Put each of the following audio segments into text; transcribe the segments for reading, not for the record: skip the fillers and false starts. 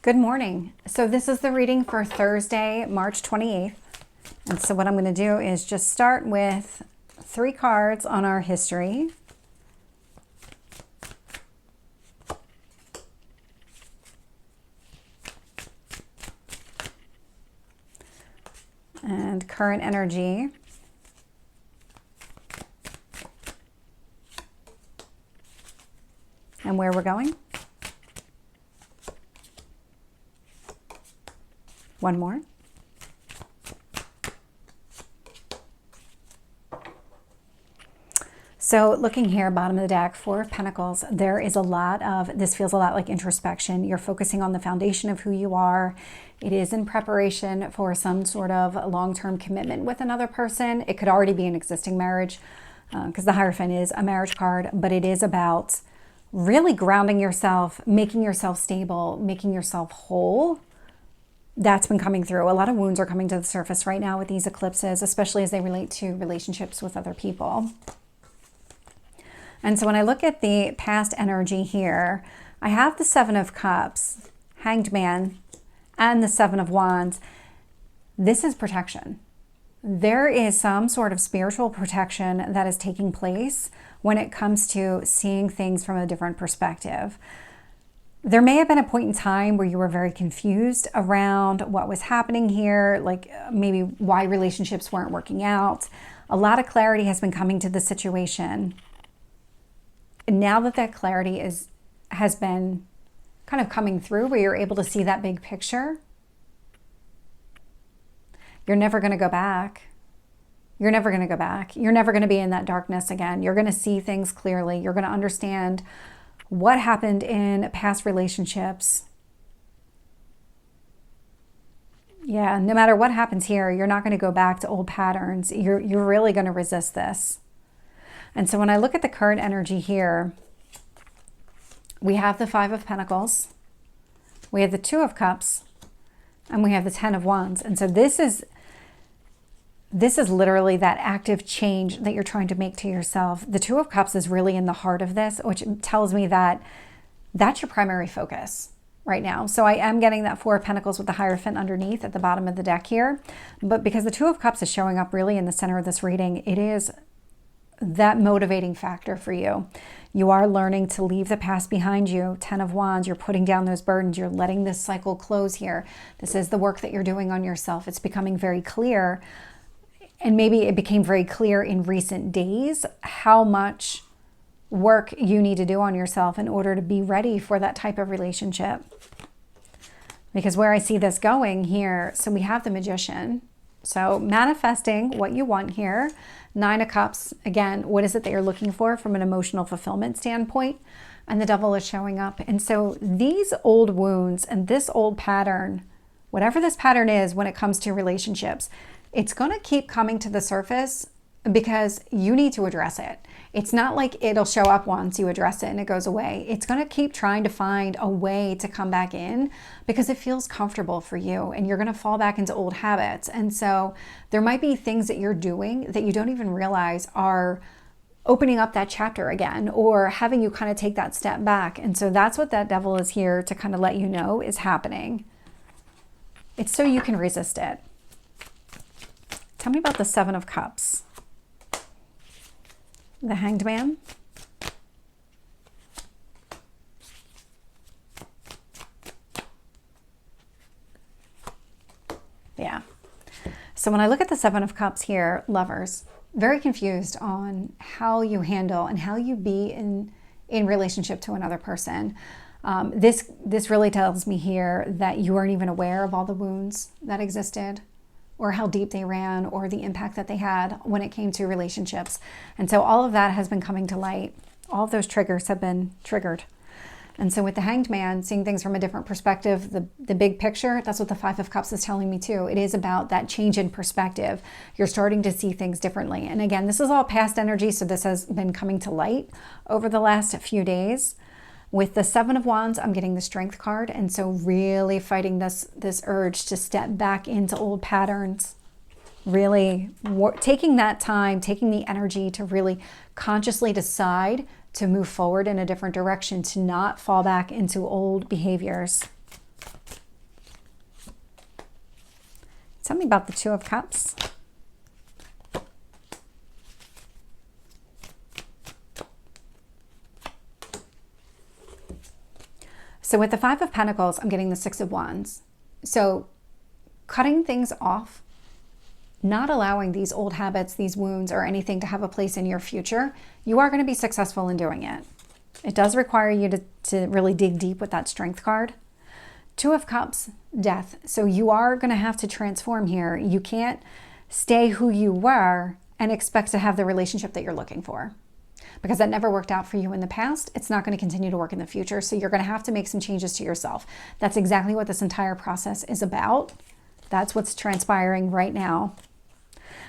Good morning. So this is the reading for Thursday, March 28th. And so what I'm going to do is just start with 3 cards on our history. And current energy. And where we're going. One more. So looking here, bottom of the deck, 4 of Pentacles, there is a lot of, this feels a lot like introspection. You're focusing on the foundation of who you are. It is in preparation for some sort of long-term commitment with another person. It could already be an existing marriage because the Hierophant is a marriage card, but it is about really grounding yourself, making yourself stable, making yourself whole. That's been coming through. A lot of wounds are coming to the surface right now with these eclipses, especially as they relate to relationships with other people. And so when I look at the past energy here, I have the 7 of Cups, Hanged Man, and the 7 of Wands. This is protection. There is some sort of spiritual protection that is taking place when it comes to seeing things from a different perspective. There may have been a point in time where you were very confused around what was happening here, like maybe why relationships weren't working out. A lot of clarity has been coming to the situation. And now that that clarity has been kind of coming through, where you're able to see that big picture, you're never going to go back. You're never going to go back. You're never going to be in that darkness again. You're going to see things clearly. You're going to understand what happened in past relationships. Yeah, no matter what happens here, you're not going to go back to old patterns. You're really going to resist this. And so when I look at the current energy here, we have the 5 of Pentacles, we have the 2 of Cups, and we have the 10 of Wands. And so this is literally that active change that you're trying to make to yourself. The 2 of Cups is really in the heart of this, which tells me that that's your primary focus right now. So I am getting that 4 of Pentacles with the Hierophant underneath at the bottom of the deck here. But because the 2 of Cups is showing up really in the center of this reading, it is that motivating factor for you. You are learning to leave the past behind you. 10 of Wands, you're putting down those burdens. You're letting this cycle close here. This is the work that you're doing on yourself. It's becoming very clear. And maybe it became very clear in recent days how much work you need to do on yourself in order to be ready for that type of relationship. Because where I see this going here, so we have the Magician. So manifesting what you want here. 9 of Cups, again, what is it that you're looking for from an emotional fulfillment standpoint? And the Devil is showing up. And so these old wounds and this old pattern, whatever this pattern is when it comes to relationships, it's going to keep coming to the surface because you need to address it. It's not like it'll show up once you address it and it goes away. It's going to keep trying to find a way to come back in because it feels comfortable for you and you're going to fall back into old habits. And so there might be things that you're doing that you don't even realize are opening up that chapter again or having you kind of take that step back. And so that's what that Devil is here to kind of let you know is happening. It's so you can resist it. Tell me about the 7 of Cups. The Hanged Man. Yeah. So when I look at the 7 of Cups here, lovers, very confused on how you handle and how you be in relationship to another person. This really tells me here that you weren't even aware of all the wounds that existed, or how deep they ran, or the impact that they had when it came to relationships. And so all of that has been coming to light. All of those triggers have been triggered. And so with the Hanged Man, seeing things from a different perspective, the big picture, that's what the 5 of Cups is telling me too. It is about that change in perspective. You're starting to see things differently. And again, this is all past energy, so this has been coming to light over the last few days. With the 7 of Wands, I'm getting the Strength card. And so really fighting this urge to step back into old patterns. Really taking that time, taking the energy to really consciously decide to move forward in a different direction, to not fall back into old behaviors. Tell me about the Two of Cups. So with the Five of Pentacles, I'm getting the Six of Wands. So cutting things off, not allowing these old habits, these wounds, or anything to have a place in your future, you are going to be successful in doing it. It does require you to really dig deep with that Strength card. Two of Cups, Death. So you are going to have to transform here. You can't stay who you were and expect to have the relationship that you're looking for, because that never worked out for you in the past. It's not going to continue to work in the future. So you're going to have to make some changes to yourself. That's exactly what this entire process is about. That's what's transpiring right now.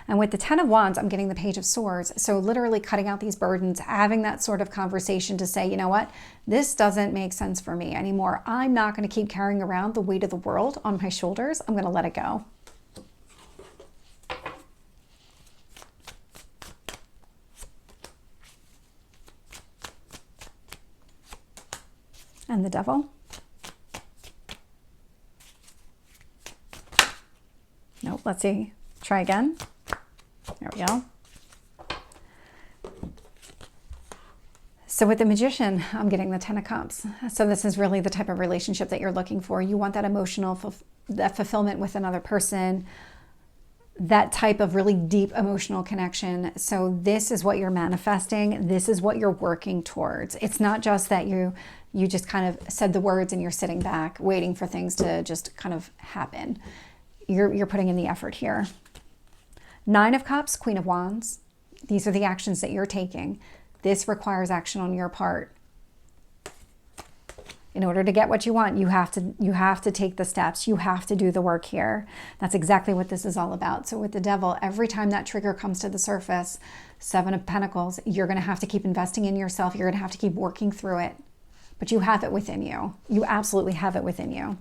And with the Ten of Wands, I'm getting the Page of Swords. So literally cutting out these burdens, having that sort of conversation to say, you know what, this doesn't make sense for me anymore. I'm not going to keep carrying around the weight of the world on my shoulders. I'm going to let it go. And the Devil. Nope, let's see. Try again. There we go. So with the Magician, I'm getting the Ten of Cups. So this is really the type of relationship that you're looking for. You want that emotional that fulfillment with another person, that type of really deep emotional connection. So this is what you're manifesting. This is what you're working towards. It's not just that you just kind of said the words and you're sitting back waiting for things to just kind of happen. You're putting in the effort here. Nine of Cups, Queen of Wands. These are the actions that you're taking. This requires action on your part. In order to get what you want, you have to take the steps. You have to do the work here. That's exactly what this is all about. So with the Devil, every time that trigger comes to the surface, Seven of Pentacles, you're going to have to keep investing in yourself. You're going to have to keep working through it. But you have it within you. You absolutely have it within you.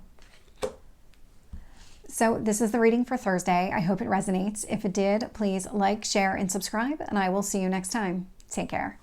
So this is the reading for Thursday. I hope it resonates. If it did, please like, share, and subscribe, and I will see you next time. Take care.